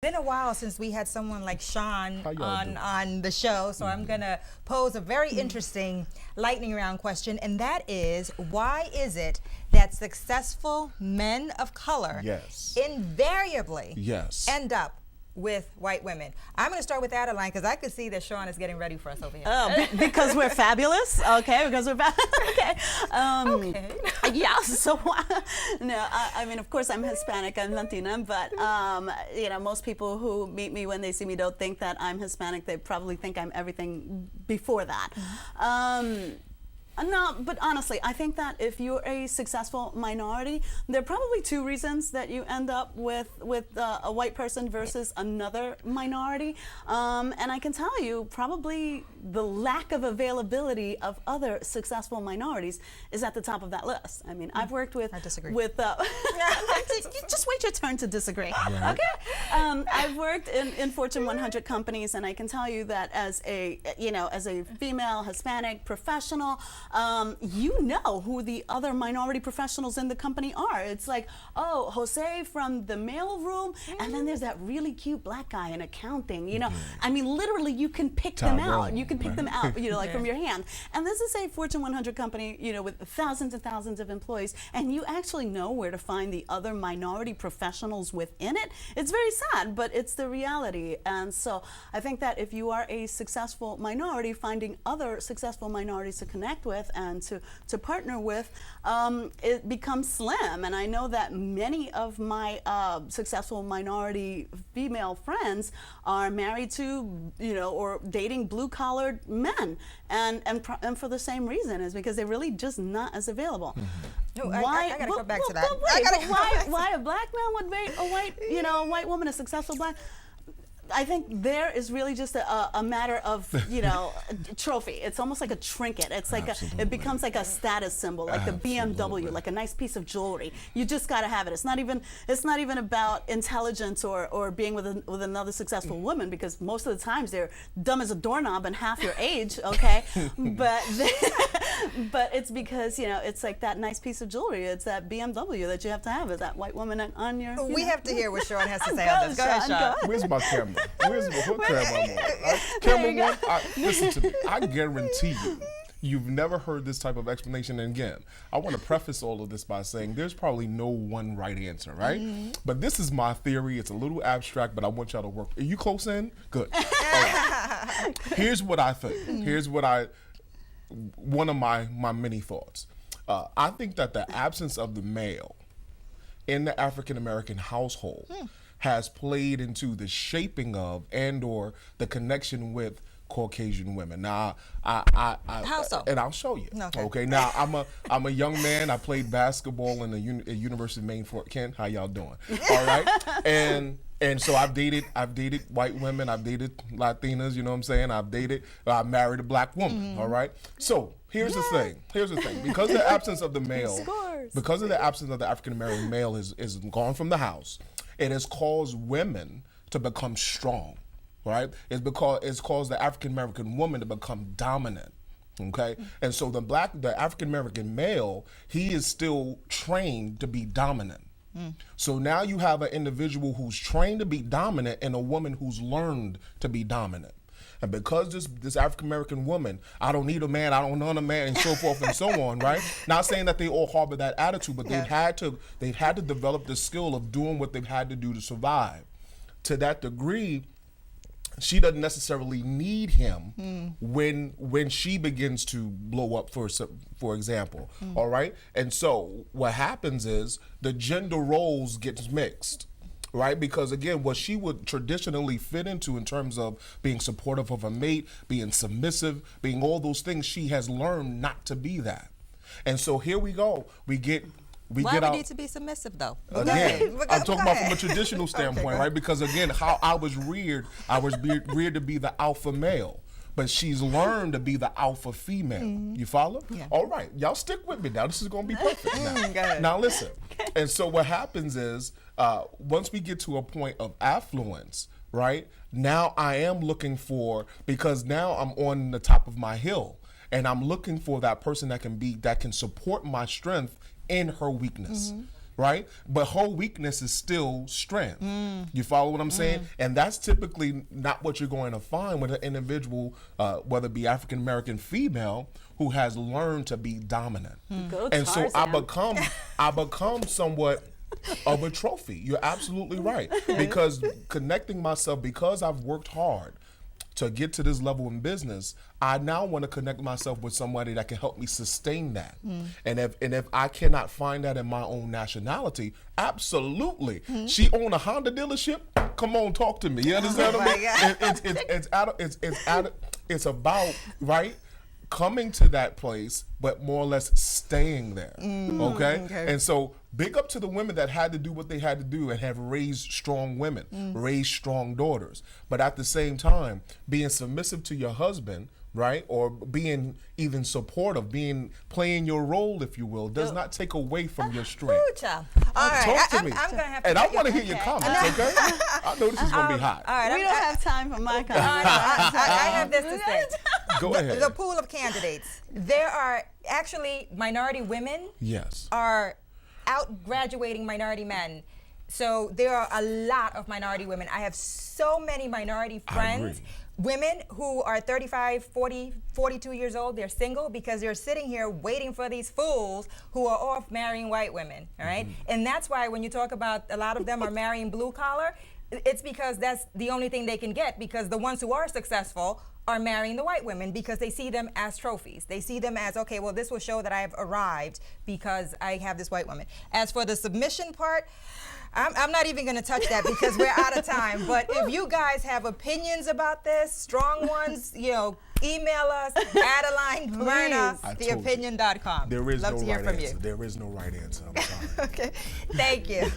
Been a while since we had someone like Shaun How y'all doing? on the show, so I'm gonna pose a very interesting lightning round question, and that is, why is it that successful men of color Yes. invariably Yes. end up with white women? I'm gonna start with Adeline because I could see that Shaun is getting ready for us over here. Oh, because we're fabulous? Okay, because we're okay. Okay. Yeah, so, no, I mean, of course, I'm Hispanic, I'm Latina, but, you know, most people who meet me when they see me don't think that I'm Hispanic. They probably think I'm everything before that. No, but honestly, I think that if you're a successful minority, there are probably two reasons that you end up with a white person versus another minority. And I can tell you, probably the lack of availability of other successful minorities is at the top of that list. I mean, I've worked with... I disagree. Just wait your turn to disagree, Right. okay? I've worked in Fortune 100 companies, and I can tell you that as a, you know, as a female Hispanic professional, you know who the other minority professionals in the company are. It's like, oh, Jose from the mail room, and then there's that really cute black guy in accounting, you know. I mean, literally, you can pick them out. You can pick them out, you know, like from your hand. And this is a Fortune 100 company, you know, with thousands and thousands of employees, and you actually know where to find the other minority professionals within it. It's very sad, but it's the reality. And so I think that if you are a successful minority, finding other successful minorities to connect with and to partner with, it becomes slim. And I know that many of my successful minority female friends are married to, you know, or dating blue-collared men, and for the same reason, is because they're really just not as available. No, I gotta go back to that. Why a black man would date a white, you know, a white woman, a successful black? I think there is really just a matter of, you know, trophy. It's almost like a trinket. It's like it becomes like a status symbol, like the BMW, like a nice piece of jewelry. You just got to have it. It's not even about intelligence or being with another successful woman, because most of the times they're dumb as a doorknob and half your age, okay? but it's because, you know, it's like that nice piece of jewelry. It's that BMW that you have to have. Is that white woman on your? We have to hear what Shaun has to say on this. Go ahead, Shaun. Where's my camera? Where's what camera I'm on? Camera one, listen to me. I guarantee you've never heard this type of explanation. And again, I want to preface all of this by saying there's probably no one right answer, right? But this is my theory. It's a little abstract, but I want y'all to work. Are you close in? Good. All right. Here's what I think. Here's what one of my many thoughts. I think that the absence of the male in the African-American household has played into the shaping of and/or the connection with Caucasian women. Now, How so? And I'll show you. Okay. Now, I'm a young man. I played basketball in the University of Maine, Fort Kent. How y'all doing? All right. And so I've dated white women. I've dated Latinas. You know what I'm saying? I married a black woman. All right. So here's the thing. Because of the absence of the male, because of the absence of the African American male is gone from the house, it has caused women to become strong, right? It's caused the African American woman to become dominant, okay? And so the African American male, he is still trained to be dominant. So now you have an individual who's trained to be dominant and a woman who's learned to be dominant. And because this African American woman, I don't need a man, I don't want a man, and so forth and so on, right? Not saying that they all harbor that attitude, but they've had to develop the skill of doing what they've had to do to survive. To that degree, she doesn't necessarily need him when she begins to blow up, for example. All right? And so what happens is the gender roles gets mixed. Right, because again, what she would traditionally fit into in terms of being supportive of a mate, being submissive, being all those things, she has learned not to be that. And so here we go. Why do we need to be submissive, though? Again, I'm talking about from a traditional standpoint, right? Because again, how I was reared to be the alpha male. But she's learned to be the alpha female. You follow? Yeah. All right. Y'all stick with me now. This is going to be perfect now. Now listen. And so what happens is, once we get to a point of affluence, right, now I am looking for, because now I'm on the top of my hill, and I'm looking for that person that can support my strength in her weakness. right? But her weakness is still strength. You follow what I'm saying? And that's typically not what you're going to find with an individual, whether it be African American female, who has learned to be dominant. Go And so Tarzan. I become somewhat of a trophy. You're absolutely right. Because connecting myself, because I've worked hard to get to this level in business, I now want to connect myself with somebody that can help me sustain that. And if I cannot find that in my own nationality, absolutely. She owned a Honda dealership. Come on, talk to me. You understand what I mean? It's about, right, coming to that place, but more or less staying there. Okay? And so big up to the women that had to do what they had to do and have raised strong women, raised strong daughters. But at the same time, being submissive to your husband, right, or being even supportive, playing your role, if you will, does not take away from your strength. Ooh, child. All right, Talk to me. I'm gonna have to. And I want to hear your comments, okay? I know this is gonna be hot. All right, We don't have time for my comments. I have this to say. Go ahead. The pool of candidates. There are actually minority women Yes. are out graduating minority men. So there are a lot of minority women. I have so many minority friends, agree. women who are 35, 40, 42 years old. They're single because they're sitting here waiting for these fools who are off marrying white women, all right? And that's why when you talk about a lot of them are marrying blue collar, it's because that's the only thing they can get, because the ones who are successful are marrying the white women because they see them as trophies. They see them as, okay, well, this will show that I have arrived because I have this white woman. As for the submission part, I'm not even going to touch that because we're out of time. But if you guys have opinions about this, strong ones, email us, Adeline, Mirna, theopinion.com. There is Love no to hear right from answer. you. There is no right answer. I'm sorry. Okay, thank you.